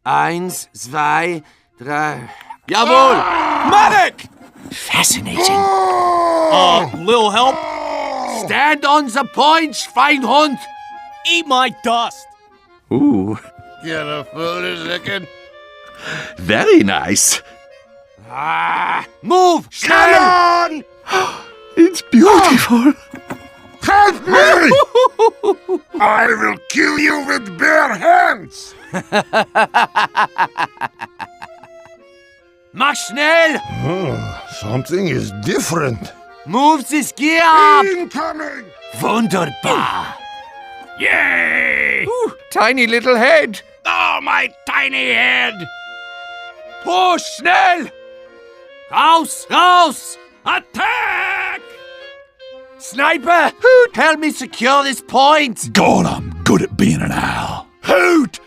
1, 2, 3. Jawohl! Medic! Fascinating. Little help? Stand on the point, Schweinhund. Eat my dust! Ooh, Get a food a second. very nice. Move, schnell. Come on! It's beautiful. Help me! I will kill you with bare hands! Mach schnell. Something is different. Move this gear up. Incoming! Wunderbar. Yay! Tiny little head. Oh, my tiny head! Push, schnell. Raus, raus. Attack. Sniper, help me secure this point. God, I'm good at being an owl. Hoot!